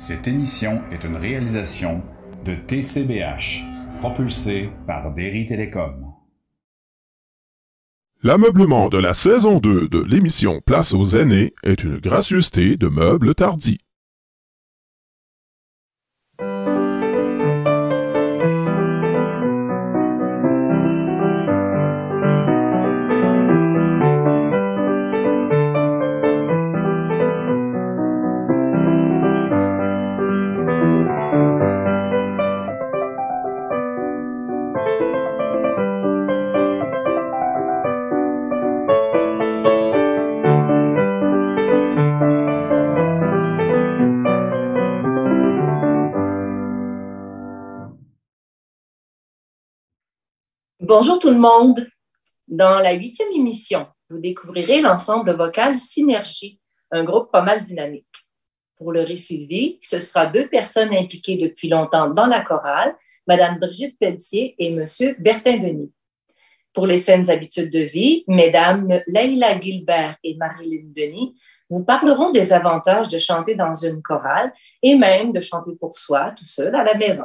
Cette émission est une réalisation de TCBH, propulsée par Derry Télécom. L'ameublement de la saison 2 de l'émission Place aux aînés est une gracieuseté de Meubles Tardy. Bonjour tout le monde. Dans la 8e émission, vous découvrirez l'ensemble vocal Synergie, un groupe pas mal dynamique. Pour le récit de vie, ce sera 2 personnes impliquées depuis longtemps dans la chorale, Mme Brigitte Pelletier et M. Bertin Denis. Pour les saines habitudes de vie, Mesdames Leila Gilbert et Marilyn Denis vous parleront des avantages de chanter dans une chorale et même de chanter pour soi, tout seul, à la maison.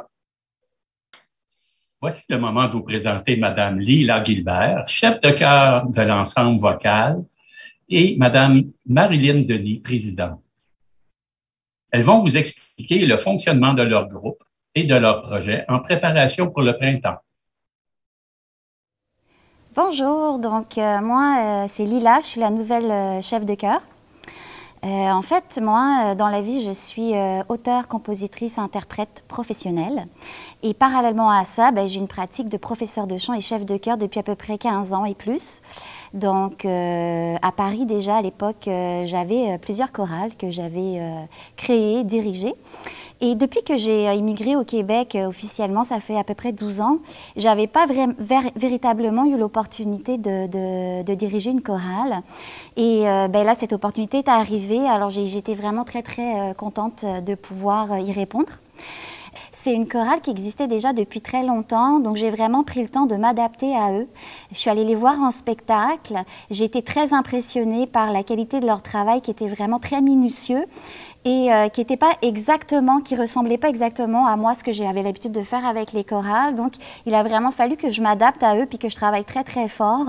Voici le moment de vous présenter Mme Leila Gilbert, chef de chœur de l'ensemble vocal, et Mme Marilyn Denis, présidente. Elles vont vous expliquer le fonctionnement de leur groupe et de leur projet en préparation pour le printemps. Bonjour, donc moi c'est Lila, je suis la nouvelle chef de chœur. En fait, moi, dans la vie, je suis auteure, compositrice, interprète professionnelle. Et parallèlement à ça, j'ai une pratique de professeur de chant et chef de chœur depuis à peu près 15 ans et plus. Donc, à Paris, déjà, à l'époque, j'avais plusieurs chorales que j'avais créées, dirigées. Et depuis que j'ai immigré au Québec officiellement, ça fait à peu près 12 ans, je n'avais pas véritablement eu l'opportunité de diriger une chorale. Et là, cette opportunité est arrivée, alors j'étais vraiment très, très contente de pouvoir y répondre. C'est une chorale qui existait déjà depuis très longtemps, donc j'ai vraiment pris le temps de m'adapter à eux. Je suis allée les voir en spectacle. J'ai été très impressionnée par la qualité de leur travail qui était vraiment très minutieux et qui ressemblait pas exactement à moi, ce que j'avais l'habitude de faire avec les chorales. Donc, il a vraiment fallu que je m'adapte à eux puis que je travaille très, très fort.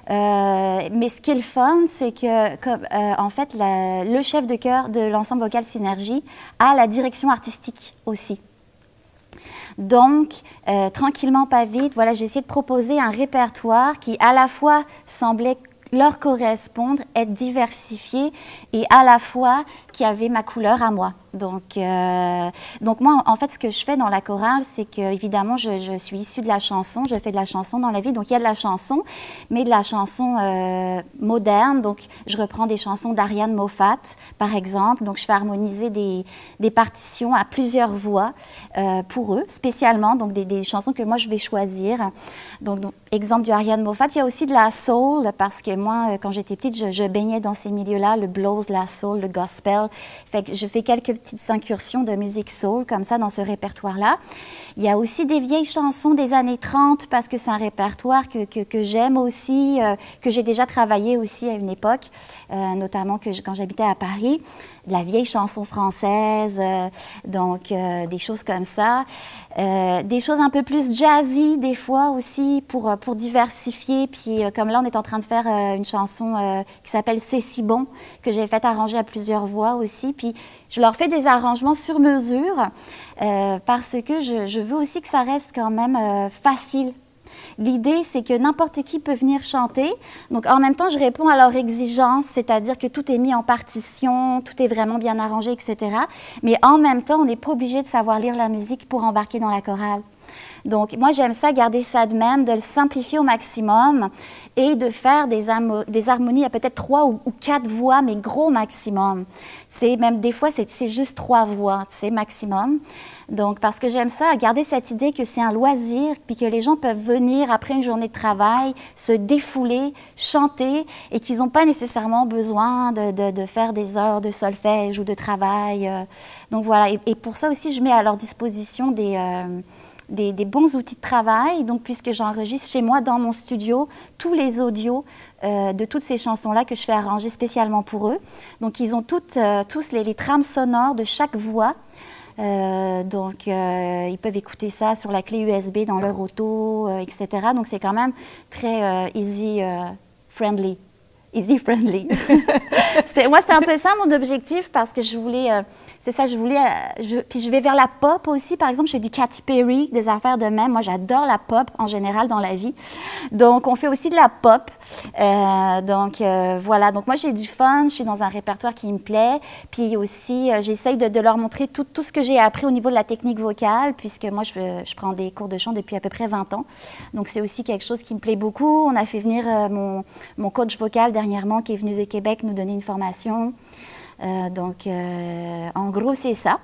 Mais ce qui est le fun, c'est que, en fait, le chef de chœur de l'ensemble vocal Synergie a la direction artistique aussi. Donc, tranquillement, pas vite, voilà, j'ai essayé de proposer un répertoire qui, à la fois, semblait leur correspondre, être diversifié et à la fois qui avait ma couleur à moi. Donc moi, en fait, ce que je fais dans la chorale, c'est que, évidemment, je suis issue de la chanson, je fais de la chanson dans la vie, donc il y a de la chanson, mais de la chanson moderne. Donc, je reprends des chansons d'Ariane Moffat, par exemple. Donc, je fais harmoniser des partitions à plusieurs voix pour eux, spécialement, donc des chansons que moi, je vais choisir. Donc, exemple du Ariane Moffat, il y a aussi de la soul, parce que moi, quand j'étais petite, je baignais dans ces milieux-là, le blues, la soul, le gospel. Fait que je fais quelques petites incursions de musique soul, comme ça, dans ce répertoire-là. Il y a aussi des vieilles chansons des années 30, parce que c'est un répertoire que j'aime aussi, que j'ai déjà travaillé aussi à une époque, notamment quand j'habitais à Paris. De la vieille chanson française, donc des choses comme ça. Des choses un peu plus jazzy, des fois aussi, pour diversifier. Puis comme là, on est en train de faire une chanson qui s'appelle « C'est si bon », que j'ai fait arranger à plusieurs voix aussi. Puis je leur fais des arrangements sur mesure, parce que je veux aussi que ça reste quand même facile. L'idée, c'est que n'importe qui peut venir chanter. Donc, en même temps, je réponds à leurs exigences, c'est-à-dire que tout est mis en partition, tout est vraiment bien arrangé, etc. Mais en même temps, on n'est pas obligé de savoir lire la musique pour embarquer dans la chorale. Donc, moi, j'aime ça, garder ça de même, de le simplifier au maximum et de faire des harmonies à peut-être 3 ou 4 voix, mais gros maximum. Même des fois, c'est juste 3 voix, maximum. Donc, parce que j'aime ça, garder cette idée que c'est un loisir, puis que les gens peuvent venir après une journée de travail, se défouler, chanter, et qu'ils n'ont pas nécessairement besoin de faire des heures de solfège ou de travail. Donc voilà, et pour ça aussi, je mets à leur disposition des bons outils de travail. Donc, puisque j'enregistre chez moi dans mon studio tous les audios de toutes ces chansons-là que je fais arranger spécialement pour eux. Donc, ils ont tous les trames sonores de chaque voix. Ils peuvent écouter ça sur la clé USB dans leur auto, etc. Donc, c'est quand même très easy friendly. Easy friendly. Moi, c'était un peu ça mon objectif parce que je voulais, puis je vais vers la pop aussi. Par exemple, je fais du Katy Perry, des affaires de même. Moi, j'adore la pop en général dans la vie. Donc, on fait aussi de la pop. Voilà. Donc, moi, j'ai du fun. Je suis dans un répertoire qui me plaît. Puis aussi, j'essaye de leur montrer tout ce que j'ai appris au niveau de la technique vocale, puisque moi, je prends des cours de chant depuis à peu près 20 ans. Donc, c'est aussi quelque chose qui me plaît beaucoup. On a fait venir mon coach vocal dernièrement qui est venu de Québec nous donner une formation. En gros, c'est ça.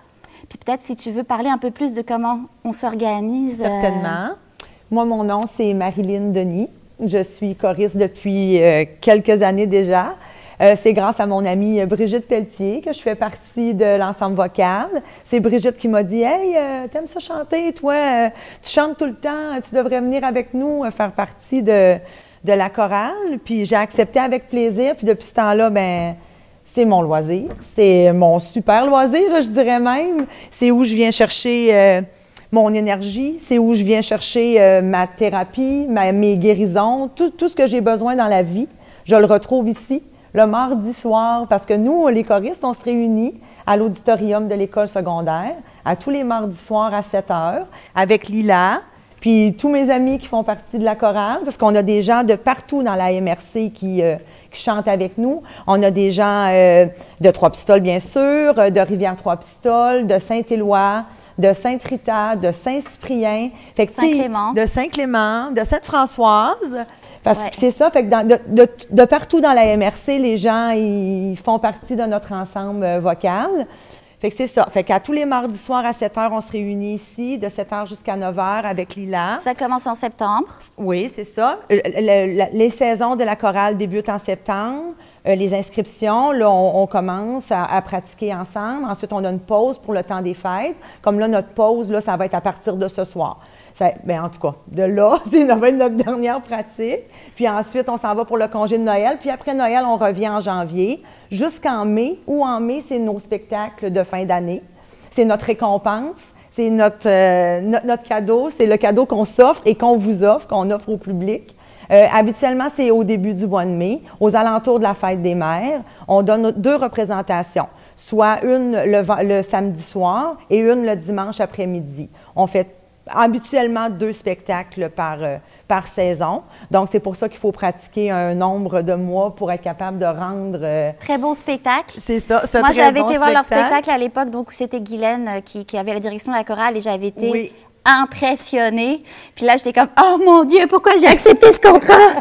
Puis peut-être si tu veux parler un peu plus de comment on s'organise. Certainement. Moi, mon nom, c'est Marilyn Denis. Je suis choriste depuis quelques années déjà. C'est grâce à mon amie Brigitte Pelletier que je fais partie de l'ensemble vocal. C'est Brigitte qui m'a dit « Hey, t'aimes ça chanter, toi? Tu chantes tout le temps, tu devrais venir avec nous faire partie de la chorale. » Puis j'ai accepté avec plaisir. Puis depuis ce temps-là, ben c'est mon loisir. C'est mon super loisir, je dirais même. C'est où je viens chercher mon énergie. C'est où je viens chercher ma thérapie, mes guérisons, tout ce que j'ai besoin dans la vie. Je le retrouve ici, le mardi soir, parce que nous, les choristes, on se réunit à l'auditorium de l'école secondaire, à tous les mardis soirs à 7 h, avec Lila, puis tous mes amis qui font partie de la chorale, parce qu'on a des gens de partout dans la MRC qui chantent avec nous. On a des gens de Trois-Pistoles, bien sûr, de Rivière-Trois-Pistoles, de Saint-Éloi, de Sainte-Rita, de Saint-Cyprien, Saint-Clément, de Saint-Clément, de Sainte-Françoise. Parce que c'est ça, fait que de partout dans la MRC, les gens, ils font partie de notre ensemble vocal. Fait que c'est ça. Fait qu'à tous les mardis soirs à 7 h, on se réunit ici, de 7 h jusqu'à 9 h avec Lila. Ça commence en septembre. Oui, c'est ça. Les saisons de la chorale débutent en septembre. Les inscriptions, là, on commence à pratiquer ensemble. Ensuite, on a une pause pour le temps des fêtes. Comme là, notre pause, là, ça va être à partir de ce soir. Bien, en tout cas, de là, c'est notre dernière pratique. Puis ensuite, on s'en va pour le congé de Noël. Puis après Noël, on revient en janvier jusqu'en mai. Ou en mai, c'est nos spectacles de fin d'année. C'est notre récompense. C'est notre cadeau. C'est le cadeau qu'on s'offre et qu'on vous offre, qu'on offre au public. Habituellement, c'est au début du mois de mai, aux alentours de la fête des mères. On donne 2 représentations, soit une le samedi soir et une le dimanche après-midi. On fait habituellement 2 spectacles par saison. Donc, c'est pour ça qu'il faut pratiquer un nombre de mois pour être capable de rendre... Très bon spectacle. C'est ça, Moi, j'avais été voir leur spectacle à l'époque, donc c'était Guylaine qui avait la direction de la chorale et j'avais été... Oui. Impressionnée. Puis là, j'étais comme, oh mon Dieu, pourquoi j'ai accepté ce contrat?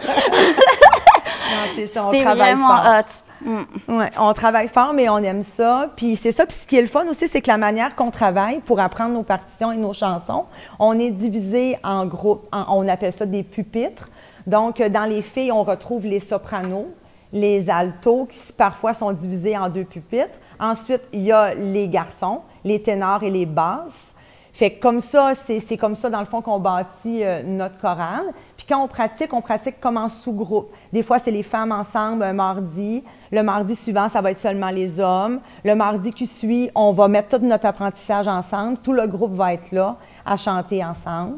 C'est ça, on C'était travaille vraiment fort. hot. Ouais, on travaille fort, mais on aime ça. Puis c'est ça. Puis ce qui est le fun aussi, c'est que la manière qu'on travaille pour apprendre nos partitions et nos chansons, on est divisé en groupes. On appelle ça des pupitres. Donc, dans les filles, on retrouve les sopranos, les altos, qui parfois sont divisés en 2 pupitres. Ensuite, il y a les garçons, les ténors et les basses. Fait que comme ça, c'est comme ça, dans le fond, qu'on bâtit notre chorale. Puis quand on pratique comme en sous-groupe. Des fois, c'est les femmes ensemble un mardi. Le mardi suivant, ça va être seulement les hommes. Le mardi qui suit, on va mettre tout notre apprentissage ensemble. Tout le groupe va être là à chanter ensemble.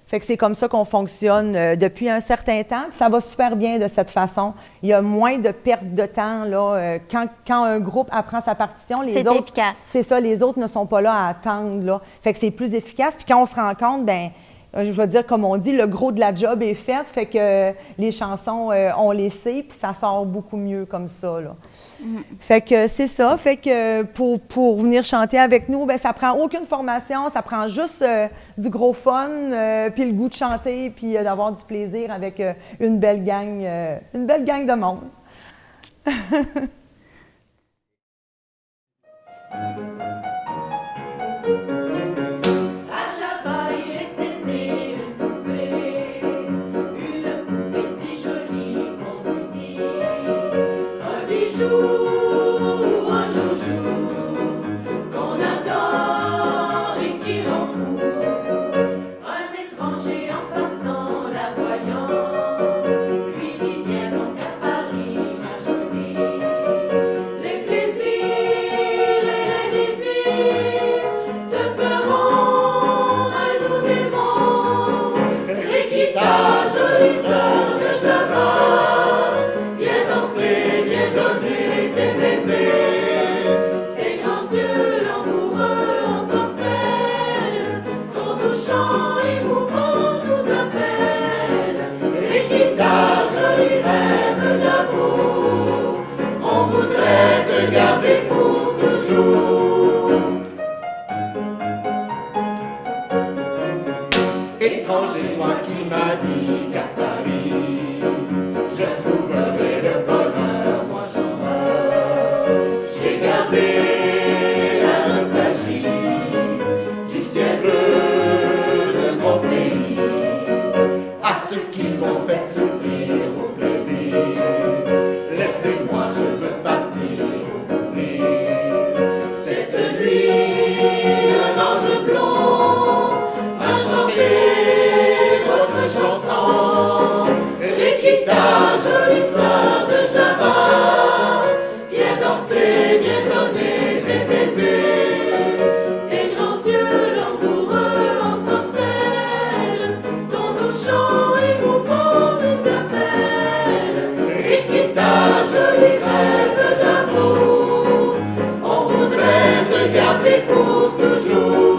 Fait que c'est comme ça qu'on fonctionne depuis un certain temps. Puis ça va super bien de cette façon. Il y a moins de perte de temps là, quand un groupe apprend sa partition. C'est efficace. C'est ça, les autres ne sont pas là à attendre. Là. Fait que c'est plus efficace. Puis quand on se rend compte, bien, je vais dire, comme on dit, le gros de la job est fait. Fait que les chansons, on les sait, puis ça sort beaucoup mieux comme ça. Là. Fait que c'est ça. Fait que pour venir chanter avec nous, bien, ça prend aucune formation, ça prend juste du gros fun, puis le goût de chanter, puis d'avoir du plaisir avec une belle gang de monde. j'ai gardé la nostalgie du ciel bleu de mon pays. À ceux qui m'ont fait souffrir au plaisir, laissez-moi, je veux partir oublier. Cette nuit, un ange blond a chanté votre chanson. Rikita, jolie fleur de Java, viens danser, viens donner des baisers. Tes grands yeux langoureux ensorcellent, ton doux chant émouvant nous appelle. Rikita, joli rêve d'amour, on voudrait te garder pour toujours.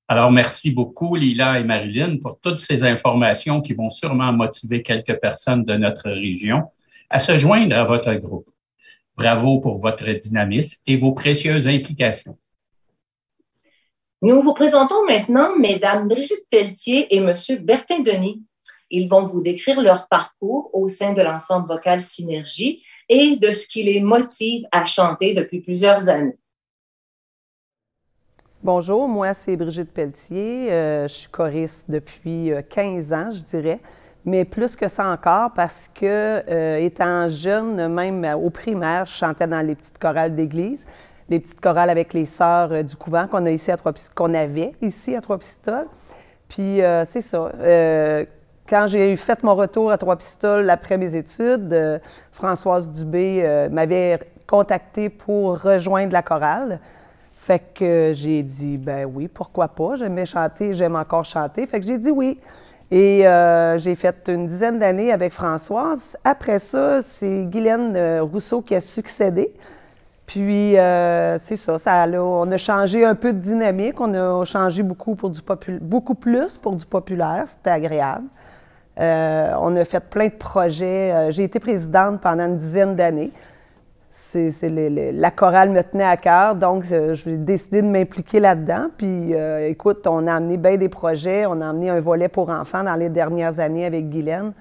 Alors, merci beaucoup, Lila et Marilyn, pour toutes ces informations qui vont sûrement motiver quelques personnes de notre région à se joindre à votre groupe. Bravo pour votre dynamisme et vos précieuses implications. Nous vous présentons maintenant Mesdames Brigitte Pelletier et Monsieur Bertin Denis. Ils vont vous décrire leur parcours au sein de l'ensemble vocal Synergie et de ce qui les motive à chanter depuis plusieurs années. Bonjour, moi c'est Brigitte Pelletier. Je suis choriste depuis 15 ans, je dirais, mais plus que ça encore parce que, étant jeune, même au primaire, je chantais dans les petites chorales d'église, les petites chorales avec les sœurs du couvent qu'on avait ici à Trois-Pistoles. Puis c'est ça. Quand j'ai fait mon retour à Trois-Pistoles après mes études, Françoise Dubé m'avait contactée pour rejoindre la chorale. Fait que j'ai dit, ben oui, pourquoi pas? J'aimais chanter, j'aime encore chanter. Fait que j'ai dit oui. Et j'ai fait une dizaine d'années avec Françoise. Après ça, c'est Guylaine Rousseau qui a succédé. Puis c'est ça, on a changé un peu de dynamique. On a changé beaucoup plus pour du populaire. C'était agréable. On a fait plein de projets. J'ai été présidente pendant une dizaine d'années. La chorale me tenait à cœur, donc j'ai décidé de m'impliquer là-dedans. Puis, écoute, on a amené bien des projets. On a amené un volet pour enfants dans les dernières années avec Guylaine,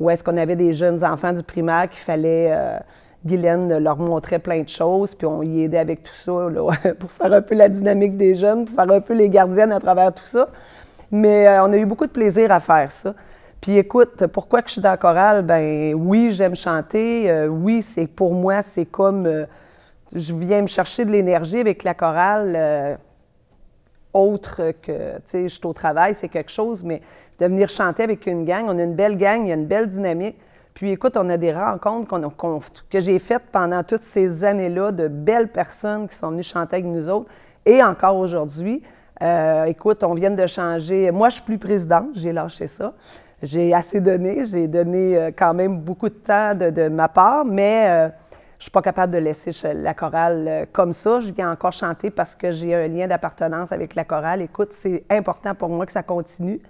où est-ce qu'on avait des jeunes enfants du primaire qu'il fallait... Guylaine leur montrait plein de choses, puis on y aidait avec tout ça, là, pour faire un peu la dynamique des jeunes, pour faire un peu les gardiennes à travers tout ça. Mais on a eu beaucoup de plaisir à faire ça. Puis écoute, pourquoi que je suis dans la chorale? Ben oui, j'aime chanter. Oui, c'est pour moi, c'est comme... je viens me chercher de l'énergie avec la chorale, autre que, tu sais, je suis au travail, c'est quelque chose, mais de venir chanter avec une gang, on a une belle gang, il y a une belle dynamique. Puis écoute, on a des rencontres que j'ai faites pendant toutes ces années-là, de belles personnes qui sont venues chanter avec nous autres, et encore aujourd'hui. Écoute, on vient de changer. Moi, je suis plus présidente, j'ai lâché ça. J'ai assez donné, j'ai donné quand même beaucoup de temps de ma part, mais je ne suis pas capable de laisser la chorale comme ça. Je viens encore chanter parce que j'ai un lien d'appartenance avec la chorale. Écoute, c'est important pour moi que ça continue.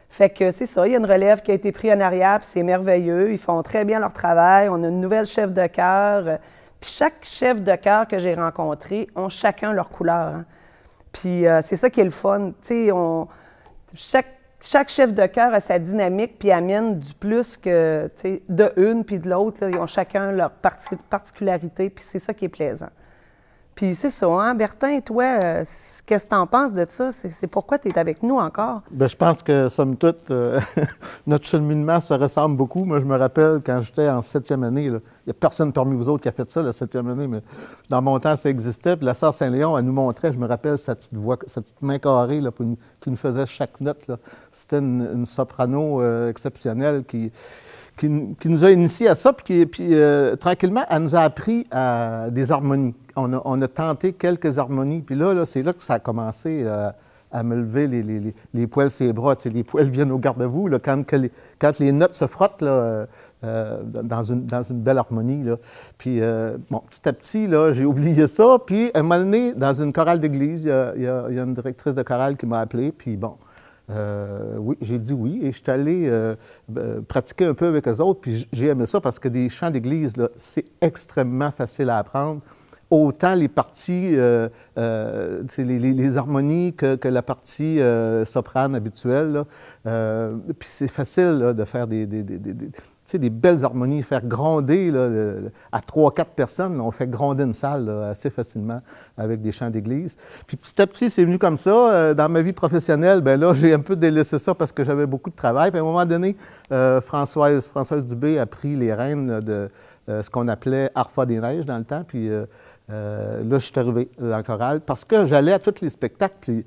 Fait que c'est ça, il y a une relève qui a été prise en arrière, puis c'est merveilleux. Ils font très bien leur travail. On a une nouvelle chef de chœur. Puis chaque chef de chœur que j'ai rencontré ont chacun leur couleur. Hein. Puis c'est ça qui est le fun. Tu sais, chaque chef de chœur a sa dynamique, puis amène du plus que, tu sais, de une puis de l'autre. Ils ont chacun leur particularité, puis c'est ça qui est plaisant. Puis c'est ça, hein? Bertin, toi, qu'est-ce que tu en penses de ça? C'est pourquoi tu es avec nous encore? Bien, je pense que, somme toute, notre cheminement se ressemble beaucoup. Moi, je me rappelle, quand j'étais en 7e année, il n'y a personne parmi vous autres qui a fait ça, la 7e année, mais dans mon temps, ça existait. Puis la sœur Saint-Léon, elle nous montrait, je me rappelle, sa petite voix, sa petite main carrée là, qui nous faisait chaque note. C'était une soprano exceptionnelle qui nous a initiés à ça, puis tranquillement, elle nous a appris à des harmonies. On a tenté quelques harmonies, puis là c'est là que ça a commencé à me lever les poils sur les bras. Les poils viennent au garde-à-vous quand les notes se frottent là, dans une belle harmonie. Là. Puis, bon, petit à petit, là, j'ai oublié ça, puis un moment donné, dans une chorale d'église, il y a une directrice de chorale qui m'a appelé, puis bon, oui, j'ai dit oui et je suis allé pratiquer un peu avec eux autres, puis j'ai aimé ça parce que des chants d'église, c'est extrêmement facile à apprendre. autant les parties, les harmonies que la partie soprane habituelle. Puis c'est facile là, de faire des belles harmonies, faire gronder là, à 3-4 personnes. Là, on fait gronder une salle là, assez facilement avec des chants d'église. Puis petit à petit, c'est venu comme ça. Dans ma vie professionnelle, ben là, j'ai un peu délaissé ça parce que j'avais beaucoup de travail. Puis à un moment donné, Françoise Dubé a pris les rênes de ce qu'on appelait Arfa des Neiges dans le temps. Puis là, je suis arrivé dans le choral parce que j'allais à tous les spectacles. Puis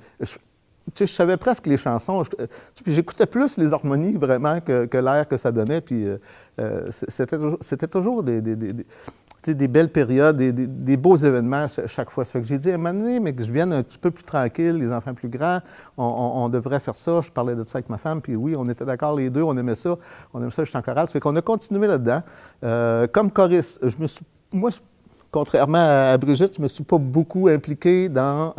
je savais presque les chansons. Puis j'écoutais plus les harmonies vraiment que l'air que ça donnait. Puis c'était toujours des belles périodes, des beaux événements chaque fois. Ça fait que j'ai dit à un moment donné, mais que je vienne un petit peu plus tranquille, les enfants plus grands, on devrait faire ça. Je parlais de ça avec ma femme, puis oui, on était d'accord les deux, on aimait ça, je suis en chorale. Ça fait qu'on a continué là-dedans. Comme choriste, moi, contrairement à Brigitte, je ne me suis pas beaucoup impliqué dans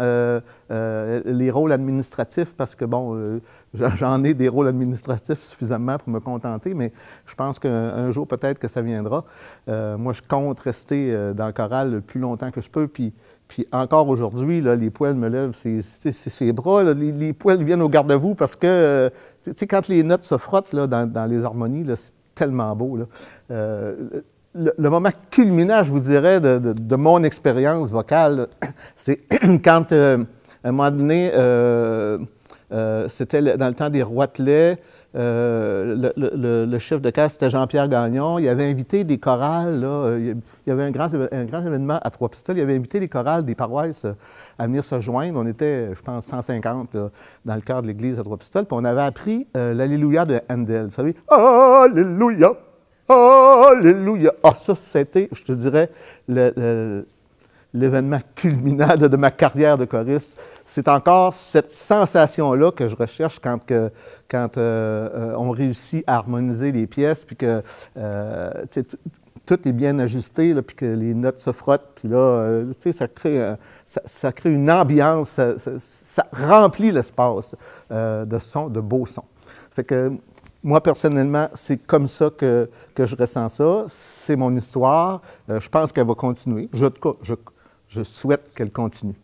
les rôles administratifs parce que, bon, j'en ai des rôles administratifs suffisamment pour me contenter, mais je pense qu'un jour, peut-être que ça viendra. Moi, je compte rester dans le choral le plus longtemps que je peux, puis encore aujourd'hui, là, les poils me lèvent ses bras, là, les poils viennent au garde-à-vous parce que, tu sais, quand les notes se frottent là, dans les harmonies, là, c'est tellement beau, là. Le moment culminant, je vous dirais, de mon expérience vocale, c'est quand, à un moment donné, c'était dans le temps des Roitelets, le chef de chœur, c'était Jean-Pierre Gagnon. Il avait invité des chorales, là, il y avait un grand événement à Trois-Pistoles. Il avait invité les chorales des paroisses à venir se joindre. On était, je pense, 150 là, dans le chœur de l'église à Trois-Pistoles. Puis on avait appris l'Alléluia de Handel. Vous savez, « Alléluia! Alléluia! » Ah, ça, c'était, je te dirais, l'événement culminant de ma carrière de choriste. C'est encore cette sensation-là que je recherche quand on réussit à harmoniser les pièces, puis que tout est bien ajusté, là, puis que les notes se frottent, puis là, ça crée une ambiance, ça remplit l'espace de beaux sons. Fait que moi, personnellement, c'est comme ça que je ressens ça. C'est mon histoire. Je pense qu'elle va continuer. Je souhaite qu'elle continue.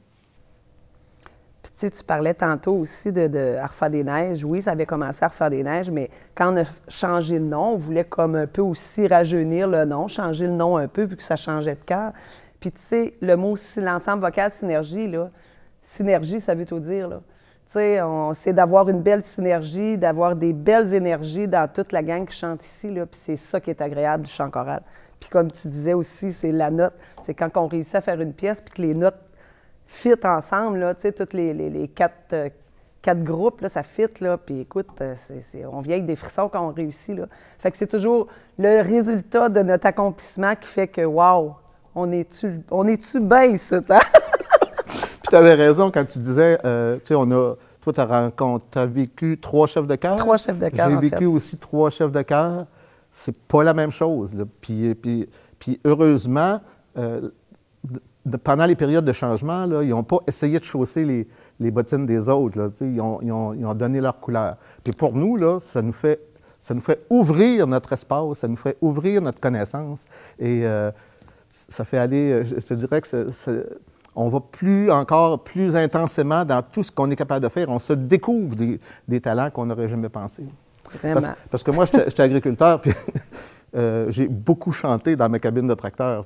Puis, tu sais, tu parlais tantôt aussi de Arfa des Neiges. Oui, ça avait commencé Arfa des Neiges, mais quand on a changé le nom, on voulait comme un peu aussi rajeunir le nom, changer le nom un peu, vu que ça changeait de cœur. Puis, tu sais, le mot, l'ensemble vocal synergie, là, synergie, ça veut tout dire, là. Tu sais, c'est d'avoir une belle synergie, d'avoir des belles énergies dans toute la gang qui chante ici, là, puis c'est ça qui est agréable du chant choral. Puis comme tu disais aussi, c'est la note, c'est quand on réussit à faire une pièce puis que les notes fit ensemble, là, tu sais, tous les quatre groupes, là, ça fit, là, puis écoute, on vient avec des frissons quand on réussit, là. Fait que c'est toujours le résultat de notre accomplissement qui fait que, wow, on est-tu bien, ça, hein? Puis tu avais raison quand tu disais, tu sais, toi, tu as vécu 3 chefs de chœur. 3 chefs de chœur, J'ai vécu aussi 3 chefs de chœur. C'est pas la même chose, là. Puis heureusement, pendant les périodes de changement, là, ils n'ont pas essayé de chausser les bottines des autres, là, ils ont donné leur couleur. Puis pour nous, là, ça nous fait ouvrir notre espace, ça nous fait ouvrir notre connaissance. Et ça fait aller, je te dirais que on va encore plus intensément dans tout ce qu'on est capable de faire. On se découvre des talents qu'on n'aurait jamais pensé. Vraiment. Parce que moi, j'étais agriculteur, puis j'ai beaucoup chanté dans ma cabine de tracteur.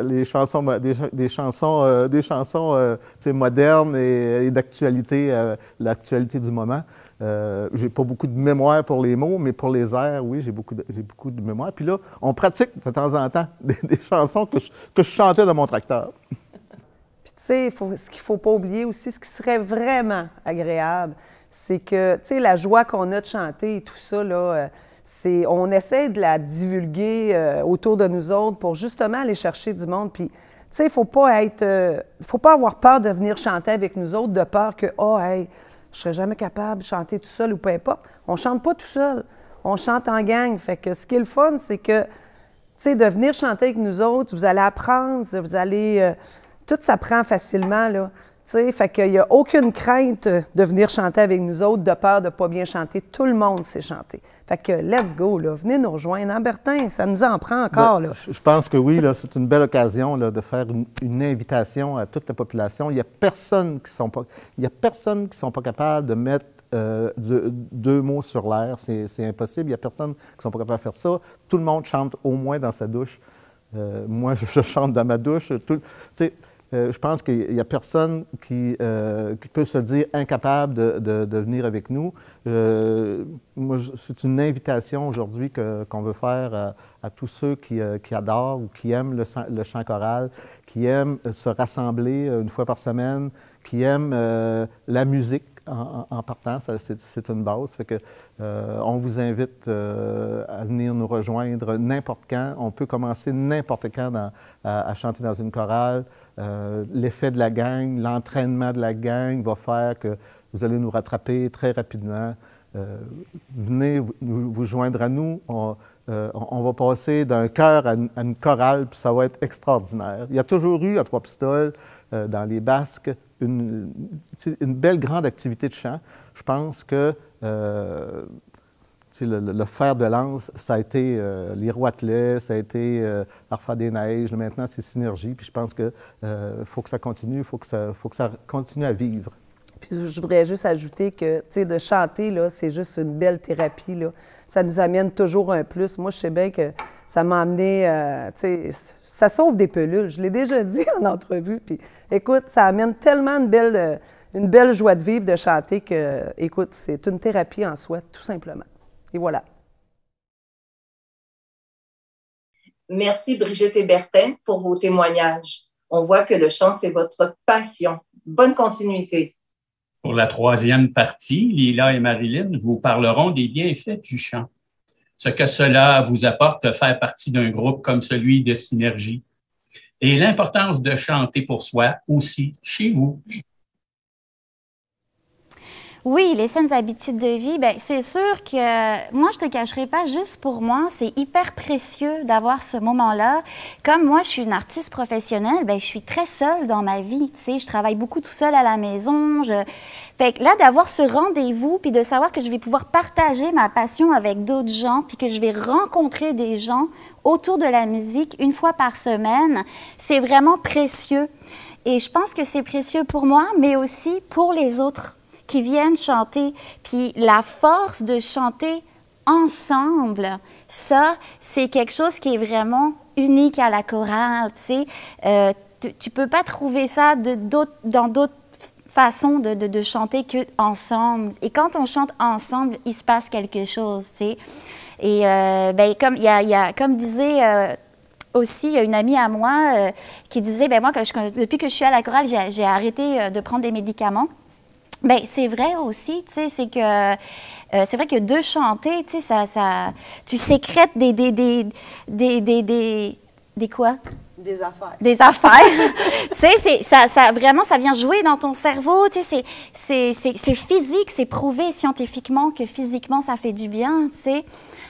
Les chansons, des chansons modernes et d'actualité, l'actualité du moment. J'ai pas beaucoup de mémoire pour les mots, mais pour les airs, oui, j'ai beaucoup de mémoire. Puis là, on pratique de temps en temps des chansons que je chantais dans mon tracteur. Puis tu sais, ce qu'il ne faut pas oublier aussi, ce qui serait vraiment agréable, c'est que, tu sais, la joie qu'on a de chanter et tout ça, là, on essaie de la divulguer autour de nous autres pour justement aller chercher du monde. Puis, tu sais, il ne faut pas avoir peur de venir chanter avec nous autres, de peur que, hey, je ne serais jamais capable de chanter tout seul ou peu importe. On ne chante pas tout seul, on chante en gang. Fait que ce qui est le fun, c'est que, tu sais, de venir chanter avec nous autres, vous allez apprendre, vous allez... tout s'apprend facilement, là. sais, fait qu'il n'y a aucune crainte de venir chanter avec nous autres, de peur de ne pas bien chanter. Tout le monde sait chanter. Fait que let's go, là. Venez nous rejoindre. Bertin, ça nous en prend encore, là. Je pense que oui, là, c'est une belle occasion là, de faire une invitation à toute la population. Il n'y a personne qui ne sont pas capables de mettre deux mots sur l'air. C'est impossible. Il n'y a personne qui ne sont pas capables de faire ça. Tout le monde chante au moins dans sa douche. Moi, je chante dans ma douche. Je pense qu'il n'y a personne qui peut se dire incapable de venir avec nous. C'est une invitation aujourd'hui qu'on veut faire à tous ceux qui adorent ou qui aiment le chant choral, qui aiment se rassembler une fois par semaine, qui aiment la musique. En partant, c'est une base. Fait que, on vous invite à venir nous rejoindre n'importe quand. On peut commencer n'importe quand à chanter dans une chorale. L'effet de la gang, l'entraînement de la gang va faire que vous allez nous rattraper très rapidement. Venez vous joindre à nous. On va passer d'un chœur à une chorale, puis ça va être extraordinaire. Il y a toujours eu à Trois-Pistoles, dans les Basques, une belle grande activité de chant. Je pense que le fer de lance, ça a été les Roitelets, ça a été Arfa des Neiges, maintenant c'est Synergie, puis je pense qu'il faut que ça continue, il faut que ça continue à vivre. Puis je voudrais juste ajouter que, tu sais, de chanter, là, c'est juste une belle thérapie, là. Ça nous amène toujours un plus. Moi, je sais bien que ça m'a amené, tu sais, ça sauve des pelules. Je l'ai déjà dit en entrevue. Puis, écoute, ça amène tellement une belle joie de vivre de chanter que, écoute, c'est une thérapie en soi, tout simplement. Et voilà. Merci Brigitte et Bertin pour vos témoignages. On voit que le chant, c'est votre passion. Bonne continuité. Pour la troisième partie, Lila et Marilyn vous parleront des bienfaits du chant. Ce que cela vous apporte de faire partie d'un groupe comme celui de Synergie et l'importance de chanter pour soi aussi chez vous. Oui, les saines habitudes de vie, bien, c'est sûr que moi, je ne te cacherai pas, juste pour moi, c'est hyper précieux d'avoir ce moment-là. Comme moi, je suis une artiste professionnelle, bien, je suis très seule dans ma vie, tu sais, je travaille beaucoup tout seul à la maison. Fait que là, d'avoir ce rendez-vous, puis de savoir que je vais pouvoir partager ma passion avec d'autres gens, puis que je vais rencontrer des gens autour de la musique une fois par semaine, c'est vraiment précieux. Et je pense que c'est précieux pour moi, mais aussi pour les autres qui viennent chanter. Puis la force de chanter ensemble, ça, c'est quelque chose qui est vraiment unique à la chorale, tu sais. Tu peux pas trouver ça dans d'autres façons de chanter qu'ensemble. Et quand on chante ensemble, il se passe quelque chose, tu sais. Et ben, comme disait aussi une amie à moi qui disait, ben moi, depuis que je suis à la chorale, j'ai arrêté de prendre des médicaments. Bien, c'est vrai aussi, tu sais, c'est vrai que de chanter, tu sais, tu sécrètes des quoi? Des affaires. Des affaires. Tu sais, vraiment, ça vient jouer dans ton cerveau, tu sais, c'est physique, c'est prouvé scientifiquement que physiquement, ça fait du bien, tu sais.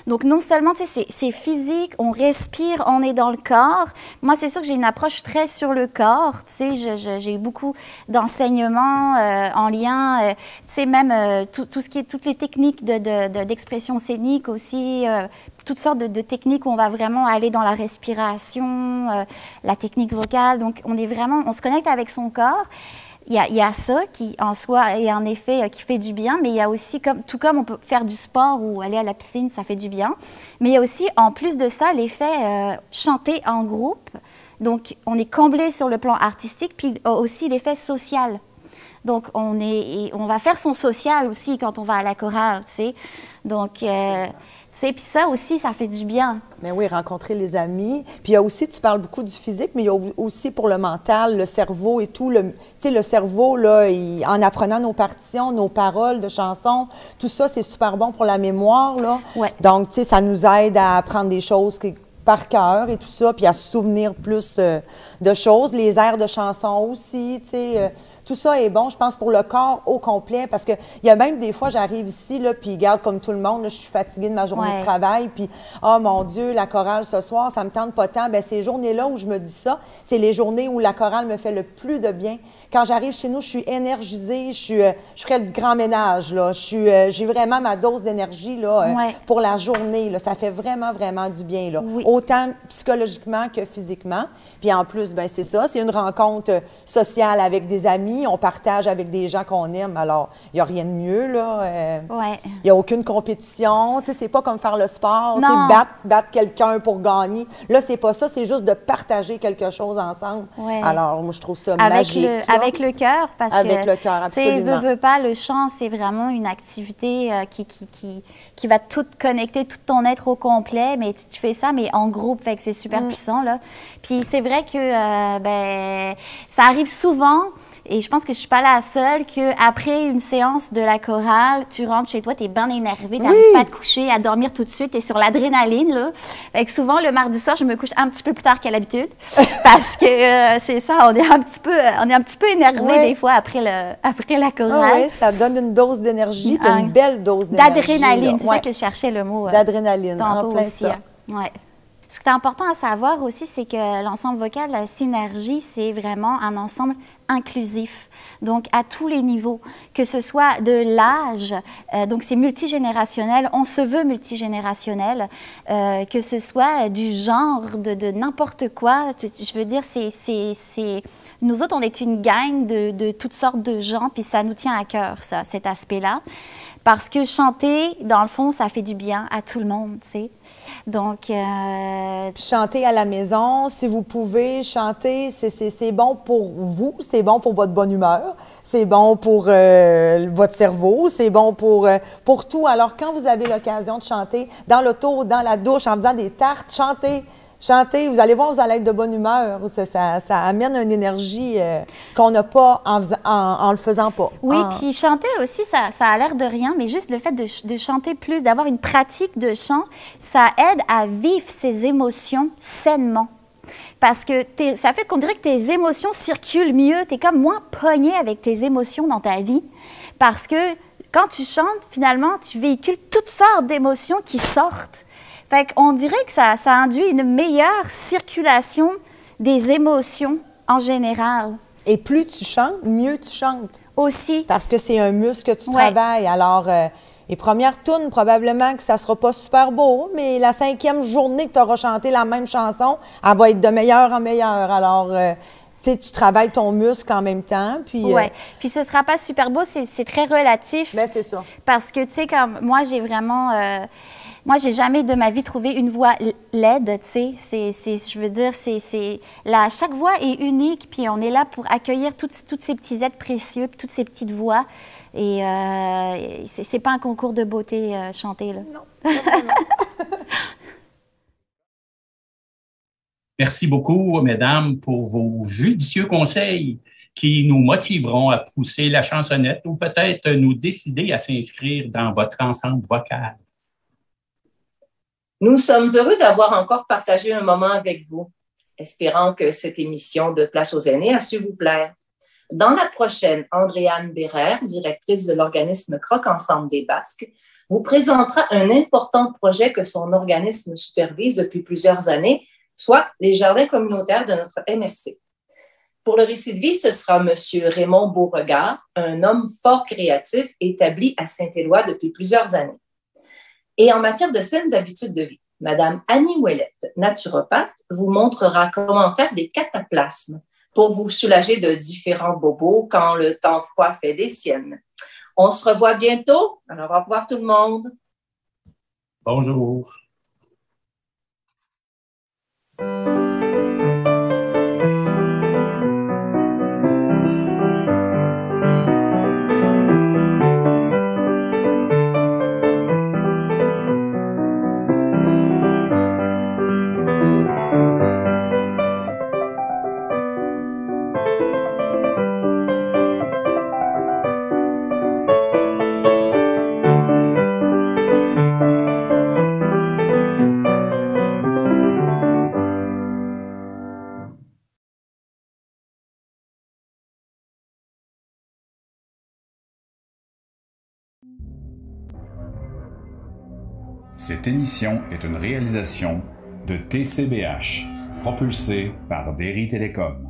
Donc, non seulement, tu sais, c'est physique, on respire, on est dans le corps. Moi, c'est sûr que j'ai une approche très sur le corps, tu sais, j'ai eu beaucoup d'enseignements en lien, tu sais, même tout ce qui est, toutes les techniques d'expression scénique aussi, toutes sortes de techniques où on va vraiment aller dans la respiration, la technique vocale. Donc, on se connecte avec son corps. Il y a ça qui, en soi, est en effet qui fait du bien, mais il y a aussi, tout comme on peut faire du sport ou aller à la piscine, ça fait du bien, mais il y a aussi, en plus de ça, l'effet chanter en groupe. Donc, on est comblé sur le plan artistique, puis aussi l'effet social. Donc, on va faire son social aussi quand on va à la chorale, tu sais. Donc, puis ça aussi, ça fait du bien. Mais oui, rencontrer les amis. Puis il y a aussi, tu parles beaucoup du physique, mais il y a aussi pour le mental, le cerveau et tout. Tu sais, le cerveau, là, en apprenant nos partitions, nos paroles de chansons, tout ça, c'est super bon pour la mémoire, là. Ouais. Donc, tu sais, ça nous aide à apprendre des choses par cœur et tout ça, puis à se souvenir plus de choses. Les airs de chansons aussi, tu sais. tout ça est bon, je pense, pour le corps au complet, parce qu'il y a même des fois, j'arrive ici, là, puis garde comme tout le monde, là, je suis fatiguée de ma journée de travail, puis oh mon Dieu, la chorale ce soir, ça me tente pas tant. Bien, ces journées-là où je me dis ça, c'est les journées où la chorale me fait le plus de bien. Quand j'arrive chez nous, je suis énergisée, je ferais le grand ménage, là. J'ai vraiment ma dose d'énergie, là, pour la journée, là. Ça fait vraiment, vraiment du bien, là. Oui. Autant psychologiquement que physiquement. Puis en plus, ben c'est ça, c'est une rencontre sociale avec des amis, on partage avec des gens qu'on aime, alors il n'y a rien de mieux, là. Il n'y a aucune compétition, tu sais, c'est pas comme faire le sport, tu sais, battre quelqu'un pour gagner. Là, c'est pas ça, c'est juste de partager quelque chose ensemble. Alors, moi, je trouve ça magique. Avec le cœur, parce avec que, le cœur, absolument. Veux pas, le chant, c'est vraiment une activité qui va tout connecter, tout ton être au complet, mais tu fais ça, mais en groupe, fait que c'est super puissant, là. Puis c'est vrai que, ça arrive souvent, et je pense que je suis pas la seule, qu'après une séance de la chorale, tu rentres chez toi, tu es bien énervé, tu n'arrives pas à te coucher, à dormir tout de suite, tu es sur l'adrénaline, là. Fait que souvent, le mardi soir, je me couche un petit peu plus tard qu'à l'habitude, parce que c'est ça, on est un petit peu énervé des fois après la chorale. Oui, ça donne une dose d'énergie, puis une belle dose d'énergie. D'adrénaline, c'est ça que je cherchais le mot. D'adrénaline, tantôt en plein aussi. ça. Ouais. Ce qui est important à savoir aussi, c'est que l'ensemble vocal, la synergie, c'est vraiment un ensemble inclusif, donc à tous les niveaux, que ce soit de l'âge, donc c'est multigénérationnel, on se veut multigénérationnel, que ce soit du genre, de n'importe quoi, je veux dire, nous autres, on est une gang de toutes sortes de gens, puis ça nous tient à cœur, ça, cet aspect-là, parce que chanter, dans le fond, ça fait du bien à tout le monde, tu sais. Donc, chanter à la maison, si vous pouvez chanter, c'est bon pour vous, c'est bon pour votre bonne humeur, c'est bon pour votre cerveau, c'est bon pour tout. Alors, quand vous avez l'occasion de chanter dans l'auto, dans la douche, en faisant des tartes, chantez, vous allez voir, vous allez être de bonne humeur. Ça amène une énergie qu'on n'a pas en le faisant pas. Oui, puis chanter aussi, ça a l'air de rien, mais juste le fait de chanter plus, d'avoir une pratique de chant, ça aide à vivre ses émotions sainement. Parce que ça fait qu'on dirait que tes émotions circulent mieux, tu es comme moins pogné avec tes émotions dans ta vie. Parce que quand tu chantes, finalement, tu véhicules toutes sortes d'émotions qui sortent. Fait qu'on dirait que ça induit une meilleure circulation des émotions en général. Et plus tu chantes, mieux tu chantes. Aussi. Parce que c'est un muscle que tu travailles. Alors, les premières tunes, probablement que ça ne sera pas super beau, mais la 5e journée que tu auras chanté la même chanson, elle va être de meilleure en meilleure. Alors, tu travailles ton muscle en même temps. Puis, puis ce ne sera pas super beau, c'est très relatif. Mais c'est ça. Parce que, tu sais, comme moi, j'ai vraiment... moi, j'ai jamais de ma vie trouvé une voix laide, tu sais. Je veux dire, chaque voix est unique, puis on est là pour accueillir toutes ces petits êtres précieux, puis toutes ces petites voix. Et c'est pas un concours de beauté chanter, là. Non. Merci beaucoup, mesdames, pour vos judicieux conseils qui nous motiveront à pousser la chansonnette ou peut-être nous décider à s'inscrire dans votre ensemble vocal. Nous sommes heureux d'avoir encore partagé un moment avec vous, espérant que cette émission de Place aux aînés a su vous plaire. Dans la prochaine, Andréane Bérère, directrice de l'organisme Croque Ensemble des Basques, vous présentera un important projet que son organisme supervise depuis plusieurs années, soit les jardins communautaires de notre MRC. Pour le récit de vie, ce sera M. Raymond Beauregard, un homme fort créatif établi à Saint-Éloi depuis plusieurs années. Et en matière de saines habitudes de vie, Mme Annie Ouellette, naturopathe, vous montrera comment faire des cataplasmes pour vous soulager de différents bobos quand le temps froid fait des siennes. On se revoit bientôt. Alors, au revoir tout le monde. Bonjour. Cette émission est une réalisation de TCBH, propulsée par Derry Télécom.